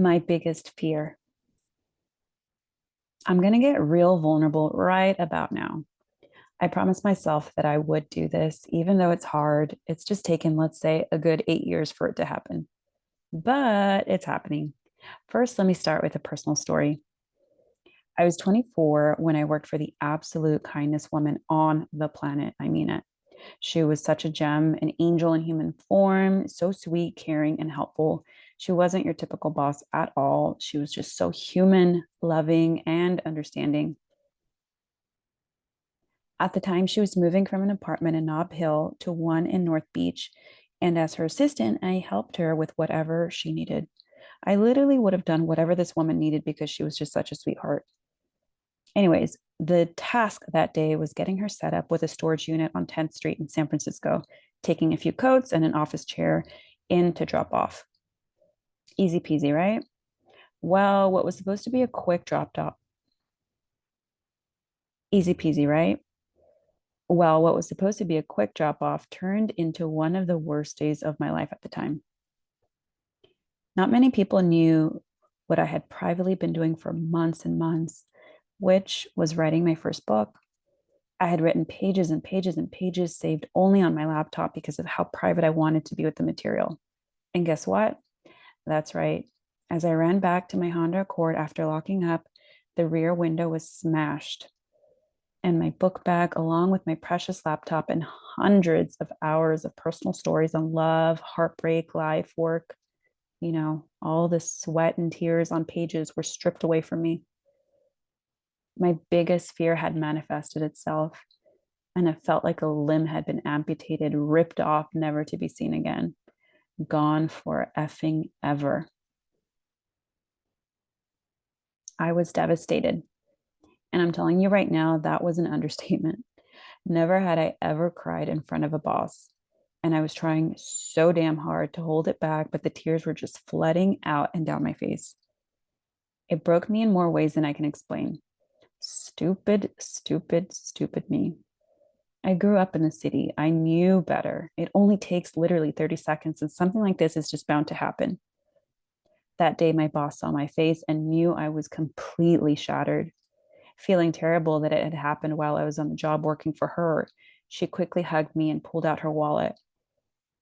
My biggest fear. I'm going to get real vulnerable right about now. I promised myself that I would do this, even though it's hard. It's just taken, let's say, a good 8 years for it to happen, but it's happening. First, let me start with a personal story. I was 24 when I worked for the absolute kindest woman on the planet. I mean it. She was such a gem, an angel in human form, so sweet, caring, and helpful. She wasn't your typical boss at all. She was just so human, loving, and understanding. At the time, she was moving from an apartment in Nob Hill to one in North Beach. And as her assistant, I helped her with whatever she needed. I literally would have done whatever this woman needed because she was just such a sweetheart. Anyways, the task that day was getting her set up with a storage unit on 10th Street in San Francisco, taking a few coats and an office chair in to drop off. Easy peasy, right? Well, what was supposed to be a quick drop off, easy peasy, right? Well, what was supposed to be a quick drop off turned into one of the worst days of my life at the time. Not many people knew what I had privately been doing for months and months, which was writing my first book. I had written pages and pages and pages saved only on my laptop because of how private I wanted to be with the material. And guess what? That's right. As I ran back to my Honda Accord after locking up, the rear window was smashed. And my book bag, along with my precious laptop and hundreds of hours of personal stories on love, heartbreak, life, work, all the sweat and tears on pages were stripped away from me. My biggest fear had manifested itself, and it felt like a limb had been amputated, ripped off, never to be seen again, gone for effing ever. I was devastated. And I'm telling you right now, that was an understatement. Never had I ever cried in front of a boss. And I was trying so damn hard to hold it back, but the tears were just flooding out and down my face. It broke me in more ways than I can explain. Stupid, stupid, stupid me. I grew up in the city. I knew better. It only takes literally 30 seconds, and something like this is just bound to happen. That day, my boss saw my face and knew I was completely shattered. Feeling terrible that it had happened while I was on the job working for her, she quickly hugged me and pulled out her wallet.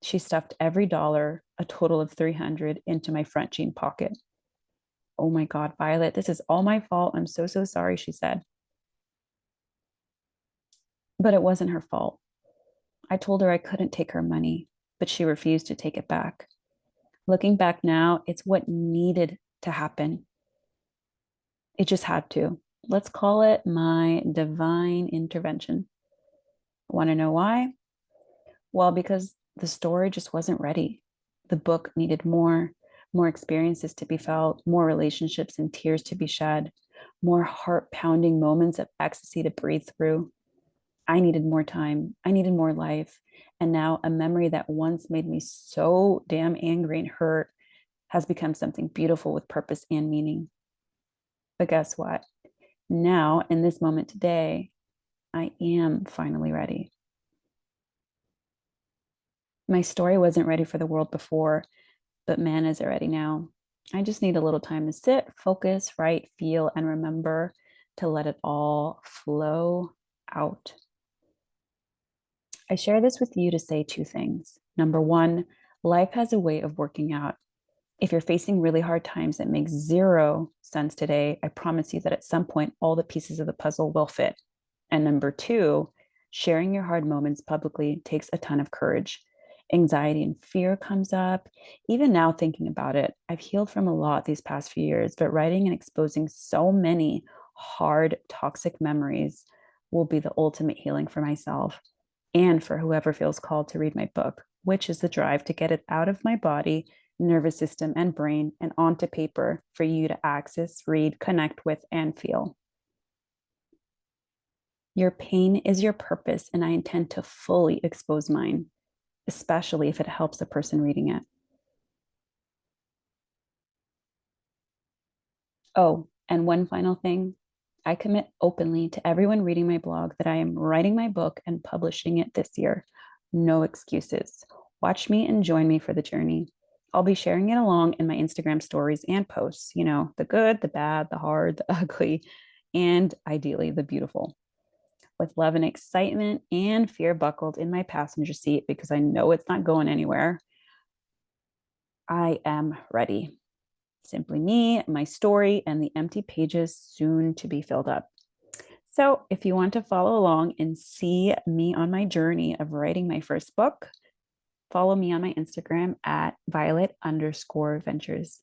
She stuffed every dollar, a total of 300, into my front jean pocket. Oh my God, Violet, this is all my fault. I'm so, so sorry, she said. But it wasn't her fault. I told her I couldn't take her money, but she refused to take it back. Looking back now, it's what needed to happen. It just had to. Let's call it my divine intervention. Want to know why? Well, because the story just wasn't ready. The book needed more experiences to be felt, more relationships and tears to be shed, more heart pounding moments of ecstasy to breathe through. I needed more time. I needed more life. And now a memory that once made me so damn angry and hurt has become something beautiful with purpose and meaning. But guess what? Now, in this moment today, I am finally ready. My story wasn't ready for the world before, but man, is it ready now. I just need a little time to sit, focus, write, feel, and remember to let it all flow out. I share this with you to say two things. Number one, life has a way of working out. If you're facing really hard times that make zero sense today, I promise you that at some point, all the pieces of the puzzle will fit. And number two, sharing your hard moments publicly takes a ton of courage. Anxiety and fear comes up. Even now, thinking about it, I've healed from a lot these past few years, but writing and exposing so many hard, toxic memories will be the ultimate healing for myself and for whoever feels called to read my book, which is the drive to get it out of my body, nervous system, and brain and onto paper for you to access, read, connect with, and feel. Your pain is your purpose, and I intend to fully expose mine, especially if it helps the person reading it. Oh, and one final thing. I commit openly to everyone reading my blog that I am writing my book and publishing it this year. No excuses. Watch me and join me for the journey. I'll be sharing it along in my Instagram stories and posts, the good, the bad, the hard, the ugly, and ideally the beautiful. With love and excitement and fear buckled in my passenger seat because I know it's not going anywhere, I am ready. Simply me, my story, and the empty pages soon to be filled up. So, if you want to follow along and see me on my journey of writing my first book, follow me on my Instagram at Violet_Ventures.